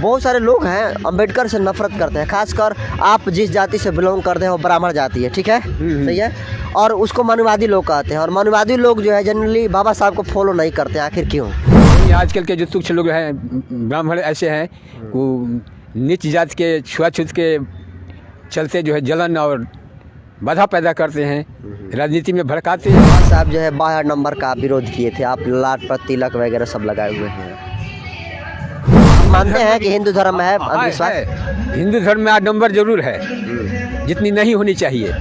बहुत सारे लोग हैं अंबेडकर से नफरत करते हैं, खासकर आप जिस जाति से बिलोंग करते हैं वो ब्राह्मण जाति है, ठीक है, सही है, और उसको मनुवादी लोग कहते हैं, और मनुवादी लोग जो है जनरली बाबा साहब को फॉलो नहीं करते, आखिर क्यों? आजकल के जो तुच्छ लोग हैं, ब्राह्मण ऐसे हैं, वो नीच जात के छुआछूत के चलते जो है जलन और बाधा पैदा करते हैं, राजनीति में भड़काते हैं। बाबा साहब जो है 12 नंबर का विरोध किए थे, आप लाट पर तिलक वगैरह सब लगाए हुए हैं, मानते हैं कि हिंदू धर्म है अंधविश्वास? हिंदू धर्म में 8 नंबर जरूर है, जितनी नहीं होनी चाहिए,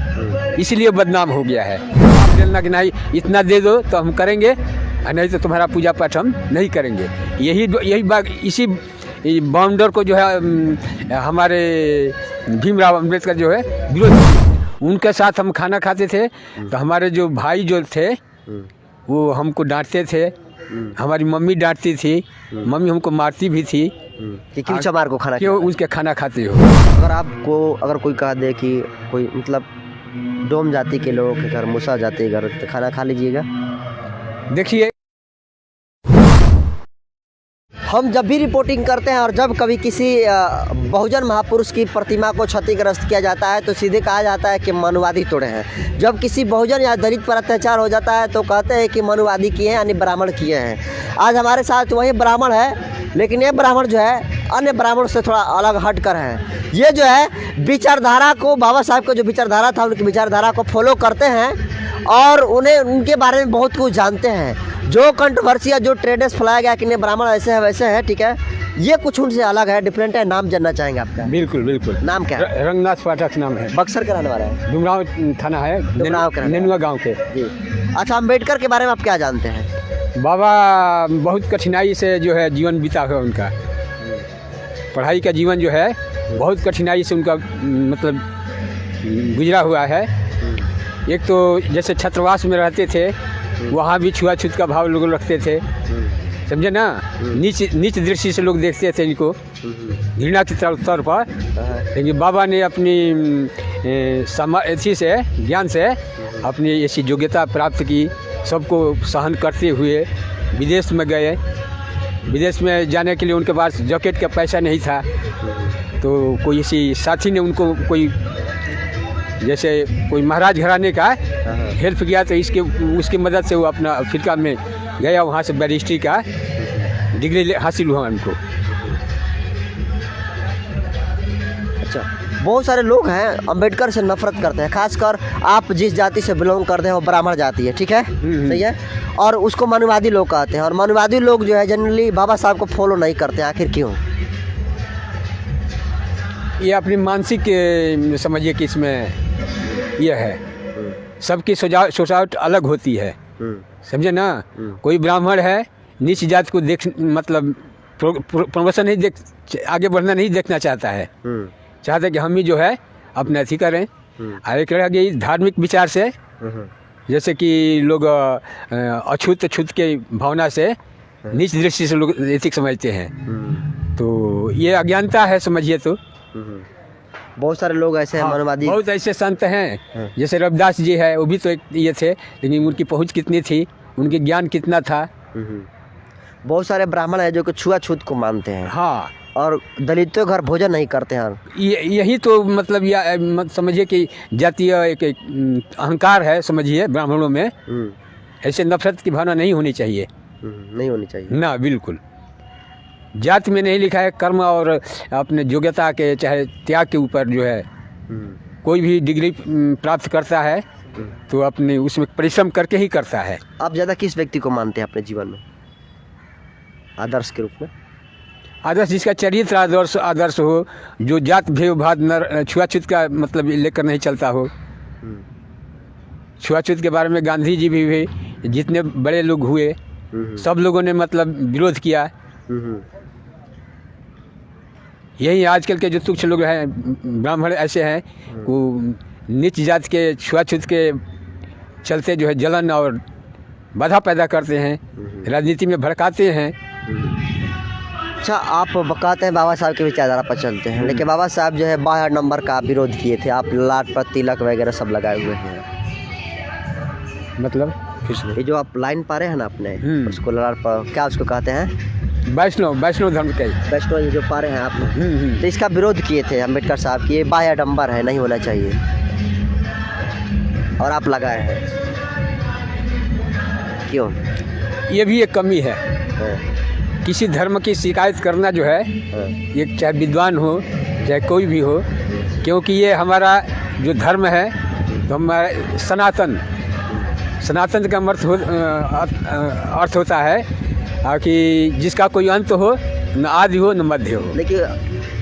इसीलिए बदनाम हो गया है। आप बोलना कि नहीं इतना दे दो तो हम करेंगे, नहीं तो तुम्हारा पूजा पाठ हम नहीं करेंगे। यही बात, इसी बाउंडर को जो है हमारे भीमराव अम्बेडकर जो है विरोध, उनके साथ हम खाना खाते थे, तो हमारे जो भाई जो थे वो हमको डांटते थे, हमारी मम्मी डांटती थी, मम्मी हमको मारती भी थी कि क्यों चमार को खाना, क्यों उसके खाना खाते हो। अगर कोई कह दे कि कोई मतलब डोम जाति के लोगों के घर, मूसा जाति के घर, तो खाना खा लीजिएगा? देखिए, हम जब भी रिपोर्टिंग करते हैं और जब कभी किसी बहुजन महापुरुष की प्रतिमा को क्षतिग्रस्त किया जाता है तो सीधे कहा जाता है कि मनुवादी तोड़े हैं। जब किसी बहुजन या दलित पर अत्याचार हो जाता है तो कहते हैं कि मनुवादी किए हैं, यानी ब्राह्मण किए हैं। आज हमारे साथ वही ब्राह्मण है, लेकिन ये ब्राह्मण जो है अन्य ब्राह्मणों से थोड़ा अलग हट कर है। ये जो है विचारधारा को, बाबा साहब का जो विचारधारा था उनकी विचारधारा को फॉलो करते हैं और उन्हें उनके बारे में बहुत कुछ जानते हैं। जो कंट्रोवर्सी या जो ट्रेडर्स फैलाया गया कि नहीं ब्राह्मण ऐसे है वैसे है, ठीक है, ये कुछ उनसे अलग है, डिफरेंट है। नाम जानना चाहेंगे आपका? बिल्कुल बिल्कुल। नाम क्या है? रंगनाथ पाठक नाम है, बक्सर का रहने वाला है, डुमराव थाना है, नेनुआ गांव के जी। अच्छा, अम्बेडकर के बारे में आप क्या जानते हैं? बाबा बहुत कठिनाई से जो है जीवन बीता हुआ उनका, पढ़ाई का जीवन जो है बहुत कठिनाई से उनका मतलब गुजरा हुआ है। एक तो जैसे छात्रावास में रहते थे, वहाँ भी छुआछूत का भाव लोग रखते थे, समझे ना, नीच दृष्टि से लोग देखते थे इनको, घृणा के तौर पर। लेकिन बाबा ने अपनी एथी से, ज्ञान से अपनी ऐसी योग्यता प्राप्त की, सबको सहन करते हुए विदेश में गए। विदेश में जाने के लिए उनके पास जैकेट का पैसा नहीं था, तो कोई ऐसी साथी ने उनको कोई जैसे कोई महाराज घराने का हेल्प किया, तो उसकी मदद से वो अपना अफ्रीका में गया, वहाँ से बैरिस्ट्री का डिग्री हासिल हुआ उनको। अच्छा, बहुत सारे लोग हैं अंबेडकर से नफरत करते हैं, खासकर आप जिस जाति से बिलोंग करते हैं वो ब्राह्मण जाति है, ठीक है, सही है, और उसको मनुवादी लोग कहते हैं, और मनुवादी लोग जो है जनरली बाबा साहब को फॉलो नहीं करते, आखिर क्यों? ये अपनी मानसिक समझिए कि इसमें यह है, सबकी सोचावट अलग होती है, समझे ना। कोई ब्राह्मण है, नीच जात को देख मतलब प्रमोशन नहीं देख, आगे बढ़ना नहीं देखना चाहता है, चाहता है कि हम ही जो है अपने अथी करें। और एक रह गई धार्मिक विचार से, जैसे कि लोग अछूत छूत के भावना से नीच दृष्टि से लोग एथिक समझते हैं, तो ये अज्ञानता है समझिए। तो बहुत सारे लोग ऐसे हैं मनुवादी, बहुत ऐसे संत हैं, जैसे रविदास जी है, वो भी तो एक ये थे, लेकिन उनकी पहुंच कितनी थी, उनके ज्ञान कितना था। बहुत सारे ब्राह्मण हैं जो कि छुआछूत को मानते हैं, हाँ, और दलितों घर भोजन नहीं करते हैं। यही तो मतलब समझिए कि जातीय एक अहंकार है समझिए ब्राह्मणों में। ऐसे नफरत की भावना नहीं होनी चाहिए, नहीं होनी चाहिए ना, बिल्कुल। जात में नहीं लिखा है, कर्म और अपने योग्यता के चाहे त्याग के ऊपर जो है कोई भी डिग्री प्राप्त करता है तो अपने उसमें परिश्रम करके ही करता है। आप ज़्यादा किस व्यक्ति को मानते हैं अपने जीवन में आदर्श के रूप में? आदर्श जिसका चरित्र आदर्श हो, जो जात भेदभाव न छुआछूत का मतलब लेकर नहीं चलता हो। छुआछूत के बारे में गांधी जी भी जितने बड़े लोग हुए सब लोगों ने मतलब विरोध किया। यही आजकल के जो तुच्छ लोग हैं, ब्राह्मण ऐसे हैं, वो नीच जात के छुआछूत के चलते जो है जलन और बाधा पैदा करते हैं, राजनीति में भड़काते हैं। अच्छा, आप कहते हैं बाबा साहब के विचारधारा पर चलते हैं, लेकिन बाबा साहब जो है 12 नंबर का विरोध किए थे, आप लाट पर तिलक वगैरह सब लगाए हुए हैं, मतलब ये जो आप लाइन पा रहे हैं ना अपने, उसको लाट पर क्या उसको कहते हैं? वैष्णव धर्म के। वैष्णव ये जो पा रहे हैं आप, तो इसका विरोध किए थे अम्बेडकर साहब कि ये बाह्य आडंबर है, नहीं होना चाहिए, और आप लगाए हैं, क्यों? ये भी एक कमी है। हाँ, किसी धर्म की शिकायत करना जो है, हाँ, ये चाहे विद्वान हो चाहे कोई भी हो, क्योंकि ये हमारा जो धर्म है, तो हमारा सनातन का अर्थ होता है कि जिसका कोई अंत हो, न आदि हो न मध्य हो। लेकिन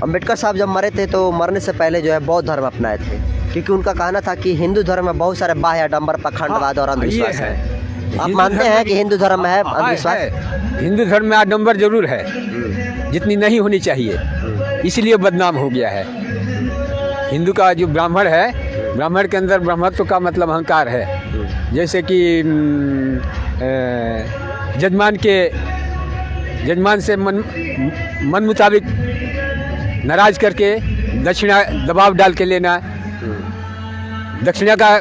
अम्बेडकर साहब जब मरे थे तो मरने से पहले जो है बौद्ध धर्म अपनाए थे, क्योंकि उनका कहना था कि हिंदू धर्म में बहुत सारे बाह्य आडंबर, पखंडवाद और अंधविश्वास है। आप मानते हैं कि हिंदू धर्म में है अंधविश्वास? हिंदू धर्म में आडंबर जरूर है, जितनी नहीं होनी चाहिए, इसलिए बदनाम हो गया है। हिंदू का जो ब्राह्मण है, ब्राह्मण के अंदर ब्रह्मत्व का मतलब अहंकार है। जैसे कि जजमान से मन मुताबिक नाराज करके दक्षिणा दबाव डाल के लेना, दक्षिणा का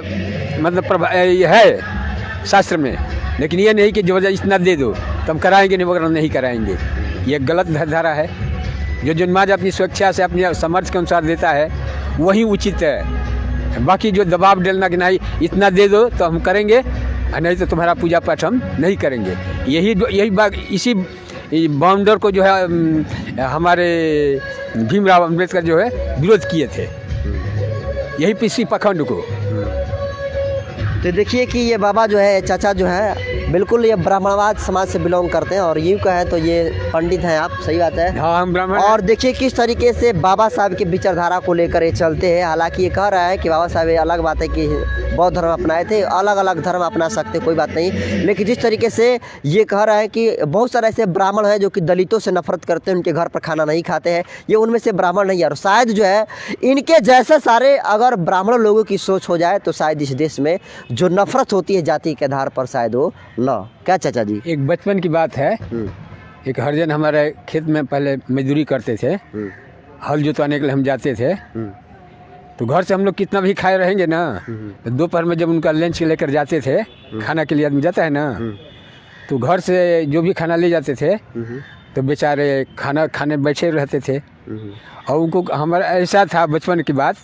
मतलब ये है शास्त्र में, लेकिन ये नहीं कि जबरदस्ती इतना दे दो तो हम कराएंगे नहीं, वगैरह नहीं कराएंगे। ये गलत धारा है। जो जन्माज अपनी स्वेच्छा से अपने सामर्थ्य के अनुसार देता है वही उचित है। बाकी जो दबाव डालना कि नहीं इतना दे दो तो हम करेंगे, नहीं तो तुम्हारा पूजा पाठ हम नहीं करेंगे, यही बात, इसी बाउंडर को जो है हमारे भीमराव अम्बेडकर जो है विरोध किए थे, यही इसी पखंड को। तो देखिए कि ये बाबा जो है, चाचा जो है, बिल्कुल ये ब्राह्मणवाद समाज से बिलोंग करते हैं, और यूँ कहें तो ये पंडित हैं आप, सही बात है। हाँ, हम ब्राह्मण। और देखिए किस तरीके से बाबा साहब की विचारधारा को लेकर ये चलते हैं। हालांकि ये कह रहा है कि बाबा साहब, ये अलग बात है कि बौद्ध धर्म अपनाए थे, अलग अलग धर्म अपना सकते, कोई बात नहीं, लेकिन जिस तरीके से ये कह रहा है कि बहुत सारे ऐसे ब्राह्मण हैं जो कि दलितों से नफरत करते हैं, उनके घर पर खाना नहीं खाते हैं, ये उनमें से ब्राह्मण नहीं है। और शायद जो है इनके जैसे सारे अगर ब्राह्मण लोगों की सोच हो जाए तो शायद इस देश में जो नफरत होती है जाति के आधार पर शायद वो न। क्या चाचा जी? एक बचपन की बात है, एक हरिजन हमारे खेत में पहले मजदूरी करते थे, हल जोतवाने के लिए हम जाते थे, तो घर से हम लोग कितना भी खाए रहेंगे ना, तो दोपहर में जब उनका लंच लेकर जाते थे, खाना के लिए आदमी जाता है ना, तो घर से जो भी खाना ले जाते थे तो बेचारे खाना खाने बैठे रहते थे। और उनको हमारा ऐसा था बचपन की बात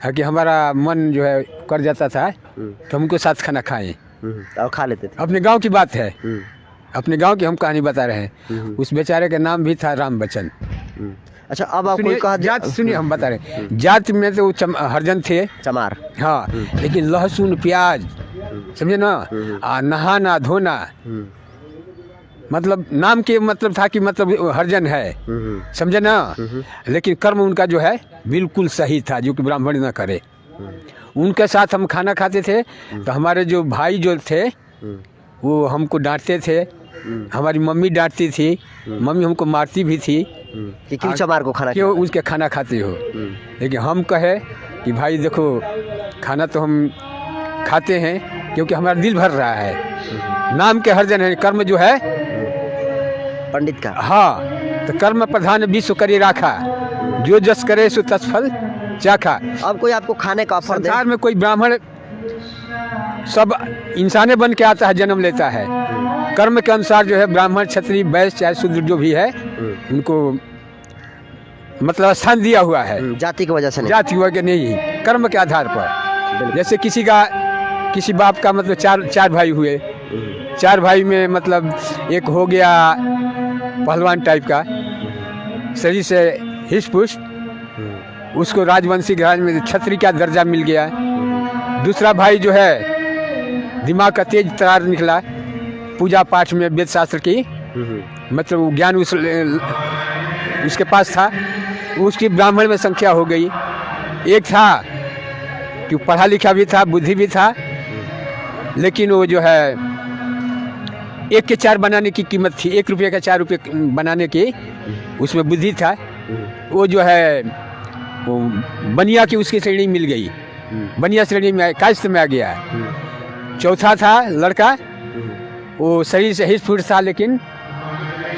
कि हमारा मन जो है कर जाता था तो हम उनको साथ खाना खाएं और खा लेते थे। अपने गांव की बात है, अपने गांव की हम कहानी बता रहे हैं। उस बेचारे का नाम भी था राम बच्चन। अच्छा, अब आप कोई कहा जात सुनिए, हम बता रहे हैं, जात में तो हरिजन थे, चमार, हाँ, लेकिन लहसुन प्याज समझे ना, नहाना धोना, मतलब नाम के मतलब था कि मतलब हरिजन है, समझे ना, लेकिन कर्म उनका जो है बिल्कुल सही था, जो कि ब्राह्मण न करे। उनके साथ हम खाना खाते थे, तो हमारे जो भाई जो थे वो हमको डांटते थे, हमारी मम्मी डांटती थी, मम्मी हमको मारती भी थी कि क्यों चमार को खाना, क्यों उसके खाना खाते हो। लेकिन हम कहे कि भाई देखो, खाना तो हम खाते हैं क्योंकि हमारा दिल भर रहा है, नाम के हरिजन है, कर्म जो है पंडित का, हाँ, तो कर्म प्रधान विश्व करे राखा, जो जस करे सो तत्फल चाखा। अब कोई आपको खाने का ऑफर दे, संसार में कोई ब्राह्मण सब इंसाने बन के आता है, जन्म लेता है, कर्म के अनुसार जो है ब्राह्मण क्षत्रिय वैश्य चाहे शूद्र जो भी है उनको मतलब स्थान दिया हुआ है, जाति की वजह से नहीं, जाति वजह नहीं, कर्म के आधार पर। जैसे किसी बाप का मतलब चार भाई हुए, चार भाई में मतलब एक हो गया पहलवान टाइप का, शरीर से हिष्ट पुष्ट, उसको राजवंशी घराने में छत्री का दर्जा मिल गया। दूसरा भाई जो है दिमाग का तेज तरार निकला, पूजा पाठ में वेद शास्त्र की मतलब ज्ञान उसके पास था, उसकी ब्राह्मण में संख्या हो गई। एक था कि पढ़ा लिखा भी था, बुद्धि भी था, लेकिन वो जो है 1 के 4 बनाने की कीमत थी, 1 रुपये का 4 रुपये बनाने की उसमें बुद्धि था। वो जो है वो बनिया की उसकी श्रेणी मिल गई, बनिया श्रेणी में कायस्थ में आ गया। चौथा था लड़का, वो शरीर से हिष्ट पुष्ट था लेकिन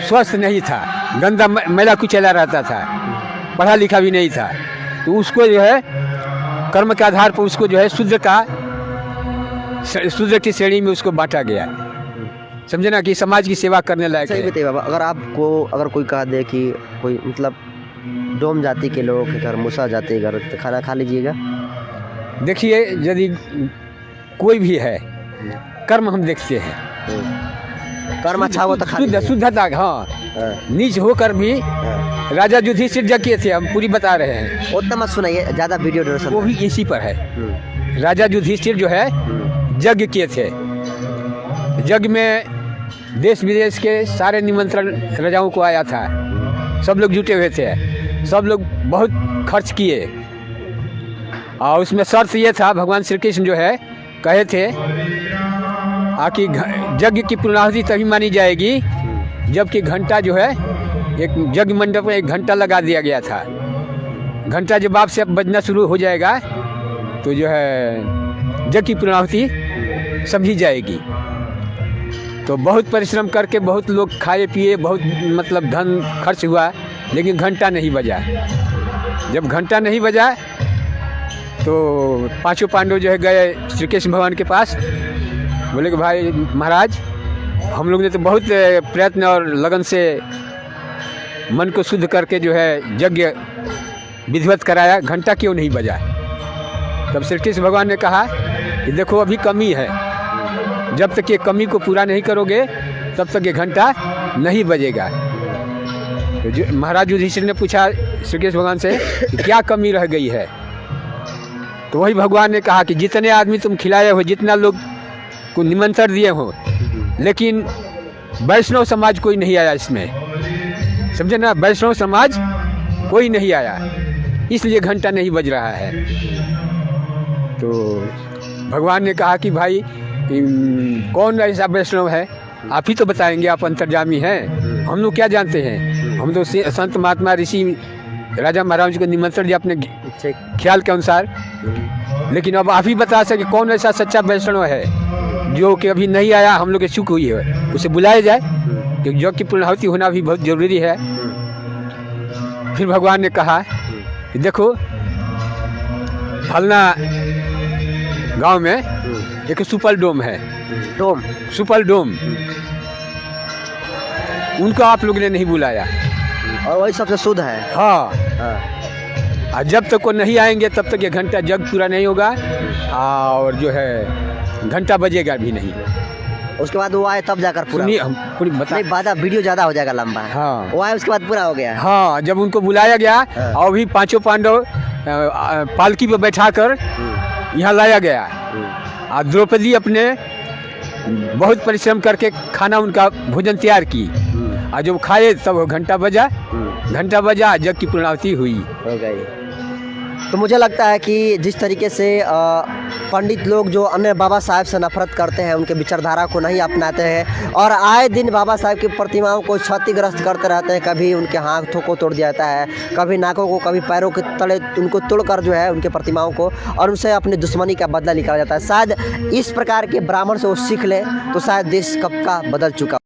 स्वस्थ नहीं था, गंदा मैला कुचैला रहता था, पढ़ा लिखा भी नहीं था, तो उसको जो है कर्म के आधार पर उसको जो है शूद्र की श्रेणी में उसको बांटा गया, समझे ना, कि समाज की सेवा करने लायक सही है। बताइए बाबा, अगर आपको अगर कोई कह दे कि कोई मतलब डोम जाति के लोगों के घर, मूसा जाति के घर, तो खाना खा लीजिएगा? देखिए, यदि कोई भी है, कर्म हम देखते हैं। कर्म अच्छा हो तो खा शुद्ध लीजिए। शुद्धता, हाँ। हाँ, नीच होकर भी हाँ। राजा युधिष्ठिर यज्ञ किए थे, हम पूरी बता रहे हैं। उतना मत सुनाइए, ज़्यादा वीडियो ड्यूरेशन। वो भी इसी पर है। राजा युधिष्ठिर जो है यज्ञ किए थे। यज्ञ में देश विदेश के सारे निमंत्रण राजाओं को आया था, सब लोग जुटे हुए थे, सब लोग बहुत खर्च किए। और उसमें शर्त ये था, भगवान श्री कृष्ण जो है कहे थे कि यज्ञ की पूर्णाहुति तभी मानी जाएगी जबकि घंटा जो है, एक यज्ञ मंडप में एक घंटा लगा दिया गया था। घंटा जब आपसे बजना शुरू हो जाएगा तो जो है यज्ञ की पूर्णाहुति समझी जाएगी। तो बहुत परिश्रम करके बहुत लोग खाए पिए, बहुत मतलब धन खर्च हुआ, लेकिन घंटा नहीं बजा। जब घंटा नहीं बजा तो पांचों पांडव जो है गए श्री कृष्ण भगवान के पास, बोले कि भाई महाराज, हम लोग ने तो बहुत प्रयत्न और लगन से मन को शुद्ध करके जो है यज्ञ विधिवत कराया, घंटा क्यों नहीं बजा? तब श्री कृष्ण भगवान ने कहा कि देखो, अभी कमी है, जब तक ये कमी को पूरा नहीं करोगे तब तक ये घंटा नहीं बजेगा। तो महाराज युधिष्ठिर ने पूछा श्री कृष्ण भगवान से कि क्या कमी रह गई है? तो वही भगवान ने कहा कि जितने आदमी तुम खिलाए हो, जितना लोग को निमंत्रण दिए हो, लेकिन वैष्णव समाज कोई नहीं आया इसमें, समझे ना, वैष्णव समाज कोई नहीं आया, इसलिए घंटा नहीं बज रहा है। तो भगवान ने कहा कि भाई कौन ऐसा वैष्णव है, आप ही तो बताएंगे, आप अंतर्यामी हैं, हम लोग क्या जानते हैं? हम तो संत महात्मा ऋषि राजा महाराज को निमंत्रण दिया अपने ख्याल के अनुसार, लेकिन अब आप ही बता सके कौन ऐसा सच्चा वैष्णव है जो कि अभी नहीं आया, हम लोग की चूक हुई है, उसे बुलाया जाए, क्योंकि यज्ञ की पूर्णाहुति होना भी बहुत जरूरी है। फिर भगवान ने कहा कि देखो, फलना गांव में एक सुपर डोम है, सुपर डोम, उनको आप लोगों ने नहीं बुलाया, और वही सबसे शुद्ध है। हाँ, और जब तक वो नहीं आएंगे तब तक ये घंटा जग पूरा नहीं होगा, और जो है घंटा बजेगा भी नहीं। उसके बाद वो आए तब जाकर पूरा। सुनिए, हम पूरी बता, नहीं, बाधा वीडियो ज़्यादा हो जाएगा, लंबा है। हाँ, वो आए उसके बाद पूरा हो गया। हाँ, जब उनको बुलाया गया, हाँ। और भी पांचों पांडव पालकी पर बैठाकर यहाँ लाया गया, और द्रौपदी अपने बहुत परिश्रम करके खाना उनका भोजन तैयार की, और जब खाए तब घंटा बजा, जग की पूर्णाहुति हुई, हो गई। तो मुझे लगता है कि जिस तरीके से पंडित लोग जो अन्य बाबा साहब से नफरत करते हैं, उनके विचारधारा को नहीं अपनाते हैं, और आए दिन बाबा साहब की प्रतिमाओं को क्षतिग्रस्त करते रहते हैं, कभी उनके हाथों को तोड़ दिया जाता है, कभी नाकों को, कभी पैरों के तले उनको तोड़कर जो है उनके प्रतिमाओं को, और उनसे अपनी दुश्मनी का बदला निकाला जाता है। शायद इस प्रकार के ब्राह्मण से वो सीख लें तो शायद देश कब का बदल चुका।